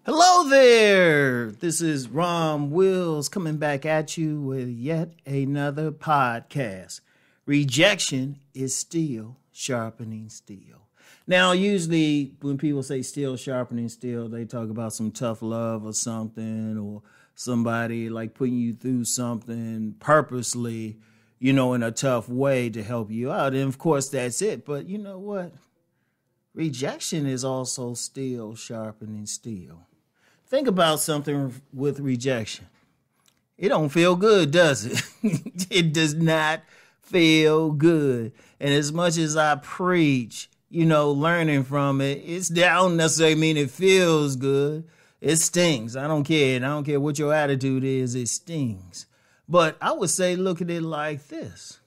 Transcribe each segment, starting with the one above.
Hello there. This is Rom Wills coming back at you with yet another podcast. Rejection is steel sharpening steel. Now, usually when people say steel sharpening steel, they talk about some tough love or something, or somebody like putting you through something purposely, in a tough way to help you out. And of course, that's it. But you know what? Rejection is also steel sharpening steel. Think about something with rejection. It don't feel good, does it? It does not feel good. And as much as I preach, learning from it, I don't necessarily mean it feels good. It stings. I don't care. And I don't care what your attitude is. It stings. But I would say, look at it like this.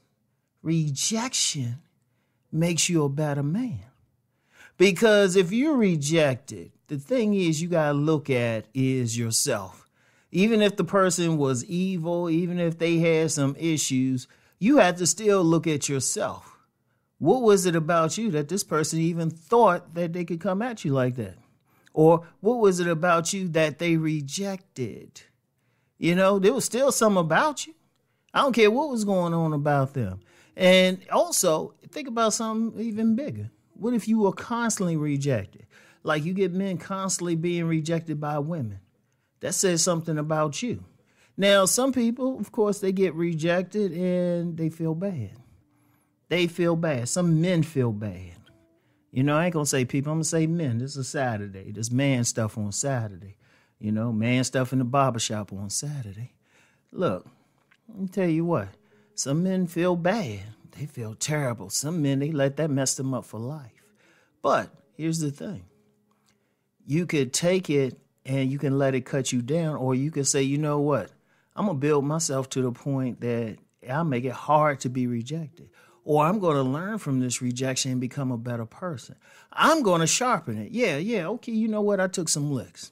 Rejection makes you a better man. Because if you're rejected, the thing is you got to look at is yourself. Even if the person was evil, even if they had some issues, you have to still look at yourself. What was it about you that this person even thought that they could come at you like that? Or what was it about you that they rejected? There was still something about you. I don't care what was going on about them. And also, think about something even bigger. What if you were constantly rejected? Like you get men constantly being rejected by women. That says something about you. Now, some people, of course, they get rejected and they feel bad. They feel bad. Some men feel bad. I ain't going to say people. I'm going to say men. This is Saturday. This man stuff on Saturday. Man stuff in the barbershop on Saturday. Look, let me tell you what. Some men feel bad. They feel terrible. Some men, they let that mess them up for life. But here's the thing. You could take it and you can let it cut you down, or you could say, you know what? I'm going to build myself to the point that I'll make it hard to be rejected. Or I'm going to learn from this rejection and become a better person. I'm going to sharpen it. Yeah. Okay, you know what? I took some licks.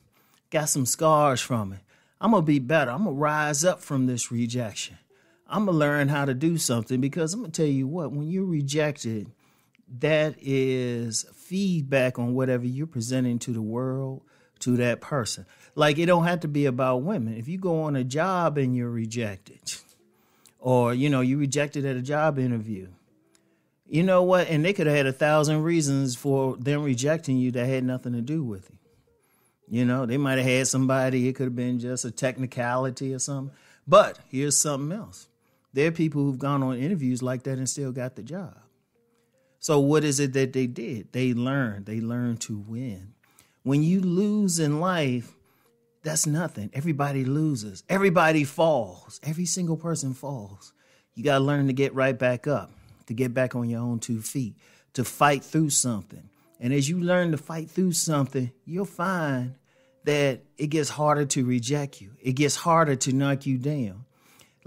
Got some scars from it. I'm going to be better. I'm going to rise up from this rejection. I'm going to learn how to do something, because I'm going to tell you what, when you're rejected, that is feedback on whatever you're presenting to the world, to that person. Like, it don't have to be about women. If you go on a job and you're rejected, or, you rejected at a job interview, you know what? And they could have had 1,000 reasons for them rejecting you that had nothing to do with you. They might have had somebody, it could have been just a technicality or something. But here's something else. There are people who've gone on interviews like that and still got the job. So what is it that they did? They learned to win. When you lose in life, that's nothing. Everybody loses. Everybody falls. Every single person falls. You got to learn to get right back up, to get back on your own 2 feet, to fight through something. And as you learn to fight through something, you'll find that it gets harder to reject you. It gets harder to knock you down.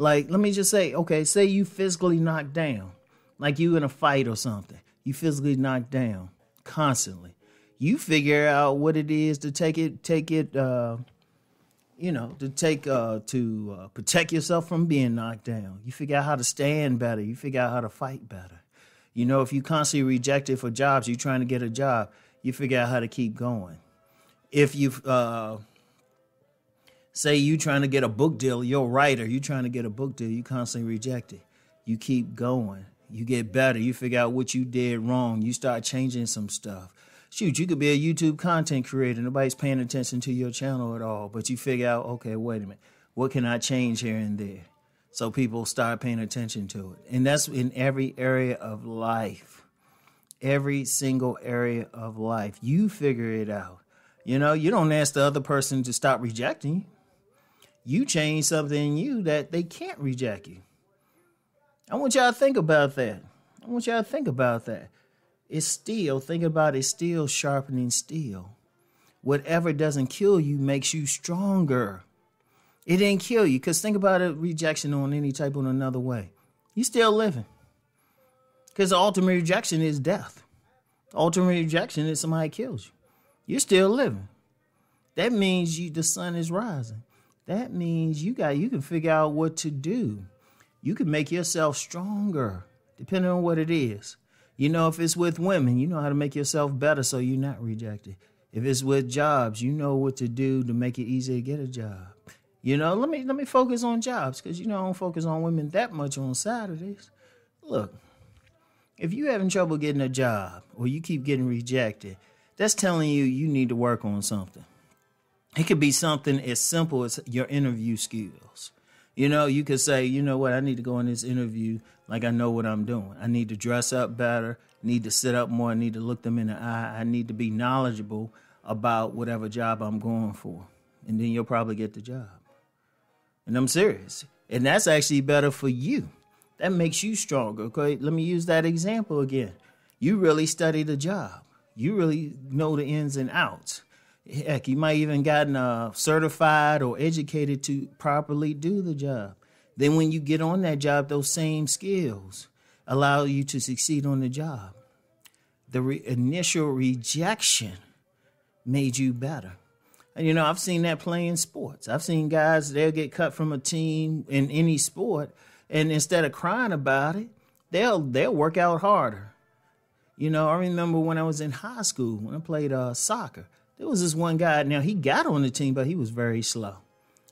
Like, let me just say, okay, say you physically knocked down, like you in a fight or something. You physically knocked down constantly. You figure out what it is to protect yourself from being knocked down. You figure out how to stand better. You figure out how to fight better. If you constantly rejected for jobs, you're trying to get a job, you figure out how to keep going. If you say you trying to get a book deal, you're a writer, you trying to get a book deal, you constantly reject it. You keep going. You get better. You figure out what you did wrong. You start changing some stuff. Shoot, you could be a YouTube content creator. Nobody's paying attention to your channel at all. But you figure out, okay, wait a minute. What can I change here and there? So people start paying attention to it. And that's in every area of life. Every single area of life. You figure it out. You don't ask the other person to stop rejecting you. You change something in you that they can't reject you. I want y'all to think about that. It's steel. Think about it, steel sharpening steel. Whatever doesn't kill you makes you stronger. It didn't kill you, because think about it, rejection on any type of another way. You still living. Because the ultimate rejection is death. The ultimate rejection is somebody kills you. You're still living. That means the sun is rising. That means you can figure out what to do. You can make yourself stronger, depending on what it is. If it's with women, you know how to make yourself better so you're not rejected. If it's with jobs, you know what to do to make it easy to get a job. Let me focus on jobs because, I don't focus on women that much on Saturdays. Look, if you having trouble getting a job or you keep getting rejected, that's telling you need to work on something. It could be something as simple as your interview skills. You could say, I need to go in this interview like I know what I'm doing. I need to dress up better, need to sit up more, I need to look them in the eye. I need to be knowledgeable about whatever job I'm going for. And then you'll probably get the job. And I'm serious. And that's actually better for you. That makes you stronger. Okay, let me use that example again. You really study the job. You really know the ins and outs. Heck, you might even gotten certified or educated to properly do the job. Then when you get on that job, those same skills allow you to succeed on the job. The initial rejection made you better. And, I've seen that playing sports. I've seen guys, they'll get cut from a team in any sport, and instead of crying about it, they'll work out harder. I remember when I was in high school, when I played soccer, there was this one guy. Now, he got on the team, but he was very slow.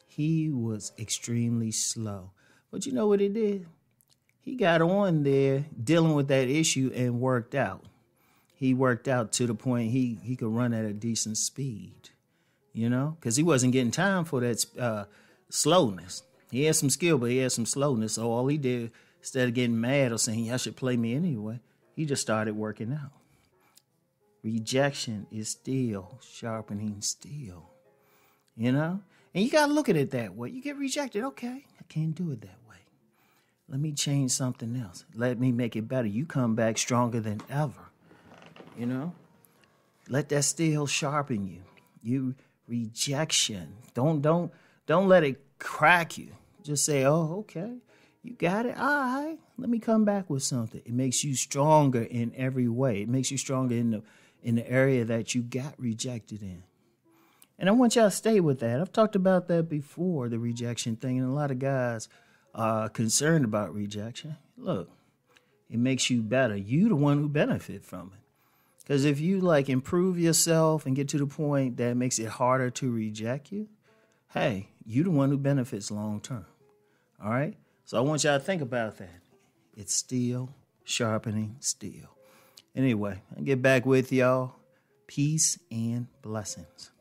He was extremely slow. But you know what he did? He got on there dealing with that issue and worked out. He worked out to the point he could run at a decent speed, because he wasn't getting time for that slowness. He had some skill, but he had some slowness. So all he did, instead of getting mad or saying, y'all should play me anyway, he just started working out. Rejection is still sharpening steel, And you got to look at it that way. You get rejected. Okay, I can't do it that way. Let me change something else. Let me make it better. You come back stronger than ever, Let that steel sharpen you. Rejection. Don't let it crack you. Just say, oh, okay, you got it. All right, let me come back with something. It makes you stronger in every way. It makes you stronger in the area that you got rejected in. And I want y'all to stay with that. I've talked about that before, the rejection thing, and a lot of guys are concerned about rejection. Look, it makes you better. You the one who benefit from it. Because if you improve yourself and get to the point that makes it harder to reject you, hey, you the one who benefits long term. All right? So I want y'all to think about that. It's steel sharpening steel. Anyway, I'll get back with y'all. Peace and blessings.